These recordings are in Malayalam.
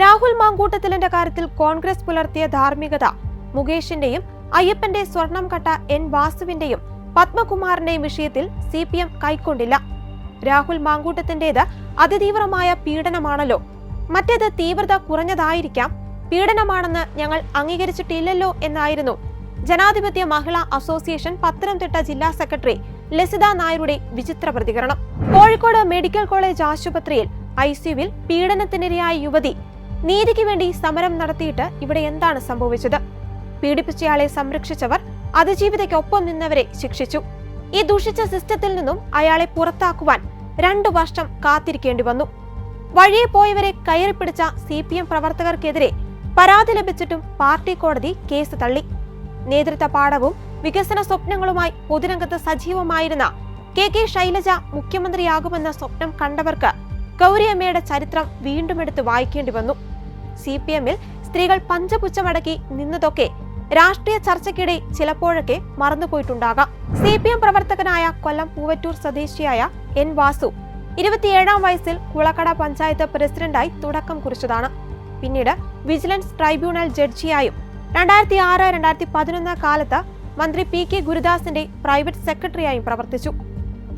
രാഹുൽ മാങ്കൂട്ടത്തിലിന്റെ കാര്യത്തിൽ കോൺഗ്രസ് പുലർത്തിയ ധാർമ്മികത മുകേഷിന്റെയും അയ്യപ്പന്റെ സ്വർണം കട്ട എൻ വാസുവിന്റെയും പത്മകുമാറിന്റെയും വിഷയത്തിൽ CPM കൈക്കൊണ്ടില്ല. രാഹുൽ മാങ്കൂട്ടത്തിന്റേത് അതിതീവ്രമായ പീഡനമാണല്ലോ, മറ്റേത് തീവ്രത കുറഞ്ഞതായിരിക്കാം, പീഡനമാണെന്ന് ഞങ്ങൾ അംഗീകരിച്ചിട്ടില്ലല്ലോ എന്നായിരുന്നു ജനാധിപത്യ മഹിളാ അസോസിയേഷൻ പത്തനംതിട്ട ജില്ലാ സെക്രട്ടറി ലസിത നായരുടെ വിചിത്ര പ്രതികരണം. കോഴിക്കോട് മെഡിക്കൽ കോളേജ് ആശുപത്രിയിൽ ICUവിൽ പീഡനത്തിനിരയായ യുവതി നീതിക്ക് വേണ്ടി സമരം നടത്തിയിട്ട് ഇവിടെ എന്താണ് സംഭവിച്ചത്? പീഡിപ്പിച്ചയാളെ സംരക്ഷിച്ചവർ അതിജീവിതയ്ക്കൊപ്പം നിന്നവരെ ശിക്ഷിച്ചു. ഈ ദുഷിച്ച സിസ്റ്റത്തിൽ നിന്നും അയാളെ പുറത്താക്കുവാൻ 2 വർഷം കാത്തിരിക്കേണ്ടി വന്നു. വഴിയെ പോയവരെ കയറിപ്പിടിച്ച CPM പ്രവർത്തകർക്കെതിരെ പരാതി ലഭിച്ചിട്ടും പാർട്ടി കോടതി കേസ് തള്ളി. നേതൃത്വ പാഠവും വികസന സ്വപ്നങ്ങളുമായി പൊതുരംഗത്ത് സജീവമായിരുന്ന KK ശൈലജ മുഖ്യമന്ത്രിയാകുമെന്ന സ്വപ്നം കണ്ടവർക്ക് ഗൗരിയമ്മയുടെ ചരിത്രം വീണ്ടും എടുത്ത് വായിക്കേണ്ടി വന്നു. CPMൽ സ്ത്രീകൾ പഞ്ചപുച്ഛമടക്കി നിന്നതൊക്കെ രാഷ്ട്രീയ ചർച്ചയ്ക്കിടെ ചിലപ്പോഴൊക്കെ മറന്നുപോയിട്ടുണ്ടാകാം. CPM പ്രവർത്തകനായ കൊല്ലം പൂവറ്റൂർ സ്വദേശിയായ എൻ വാസു 27-ാം വയസ്സിൽ കുളക്കട പഞ്ചായത്ത് പ്രസിഡന്റായി തുടക്കം കുറിച്ചതാണ്. പിന്നീട് വിജിലൻസ് ട്രൈബ്യൂണൽ ജഡ്ജിയായും 2006-2011 കാലത്ത് മന്ത്രി PK ഗുരുദാസിന്റെ പ്രൈവറ്റ് സെക്രട്ടറിയായും പ്രവർത്തിച്ചു.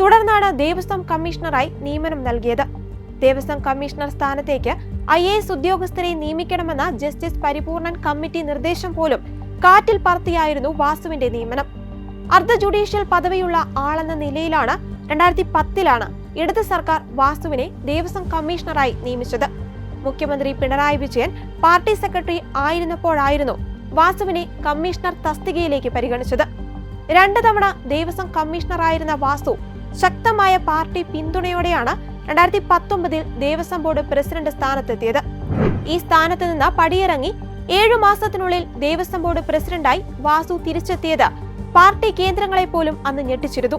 തുടർന്നാണ് ദേവസ്വം കമ്മീഷണറായി നിയമനം നൽകിയത്. ദേവസ്വം കമ്മീഷണർ സ്ഥാനത്തേക്ക് IAS ഉദ്യോഗസ്ഥരെ നിയമിക്കണമെന്ന ജസ്റ്റിസ് പരിപൂർണൻ കമ്മിറ്റി നിർദ്ദേശം പോലും കാറ്റിൽ പറത്തിയായിരുന്നു വാസുവിന്റെ നിയമനം. അർദ്ധ ജുഡീഷ്യൽ പദവിയുള്ള ആളെന്ന നിലയിലാണ് 2010-ലാണ് ഇടത് സർക്കാർ വാസുവിനെ ദേവസ്വം കമ്മീഷണറായി നിയമിച്ചത്. മുഖ്യമന്ത്രി പിണറായി വിജയൻ പാർട്ടി സെക്രട്ടറി ആയിരുന്നപ്പോഴായിരുന്നു വാസുവിനെ കമ്മീഷണർ തസ്തികയിലേക്ക് പരിഗണിച്ചത്. 2 തവണ ദേവസ്വം കമ്മീഷണറായിരുന്ന വാസു ശക്തമായ പാർട്ടി പിന്തുണയോടെയാണ് 2019-ൽ ദേവസ്വം ബോർഡ് പ്രസിഡന്റ് സ്ഥാനത്തെത്തിയത്. ഈ സ്ഥാനത്ത് നിന്ന് പടിയിറങ്ങി 7 മാസത്തിനുള്ളിൽ ദേവസ്വം ബോർഡ് പ്രസിഡന്റായി വാസു തിരിച്ചെത്തിയത് പാർട്ടി കേന്ദ്രങ്ങളെ പോലും അന്ന് ഞെട്ടിച്ചിരുന്നു.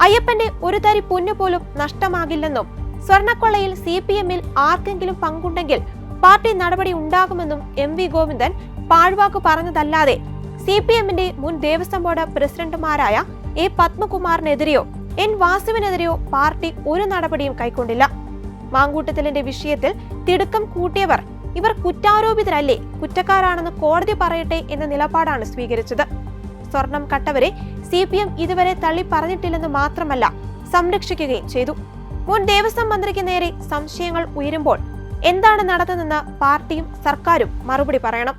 അയ്യപ്പന്റെ ഒരു തരി പൊന്നു പോലും നഷ്ടമാകില്ലെന്നും സ്വർണക്കൊള്ളയിൽ CPMൽ ആർക്കെങ്കിലും പങ്കുണ്ടെങ്കിൽ പാർട്ടി നടപടി ഉണ്ടാകുമെന്നും MV ഗോവിന്ദൻ പാഴ്വാക്ക് പറഞ്ഞതല്ലാതെ CPMന്റെ മുൻ ദേവസ്വം ബോർഡ് പ്രസിഡന്റുമാരായ A പത്മകുമാറിനെതിരെയോ N വാസുവിനെതിരെയോ പാർട്ടി ഒരു നടപടിയും കൈക്കൊണ്ടില്ല. മാങ്കൂട്ടത്തിലിന്റെ വിഷയത്തിൽ തിടുക്കം കൂട്ടിയവർ ഇവർ കുറ്റാരോപിതരല്ലേ, കുറ്റക്കാരാണെന്ന് കോടതി പറയട്ടെ എന്ന നിലപാടാണ് സ്വീകരിച്ചത്. സ്വർണം കട്ടവരെ CPM ഇതുവരെ തള്ളി പറഞ്ഞിട്ടില്ലെന്ന് മാത്രമല്ല, സംരക്ഷിക്കുകയും ചെയ്തു. മുൻ ദേവസ്വം മന്ത്രിക്ക് നേരെ സംശയങ്ങൾ ഉയരുമ്പോൾ എന്താണ് നടന്നതെന്ന് പാർട്ടിയും സർക്കാരും മറുപടി പറയണം.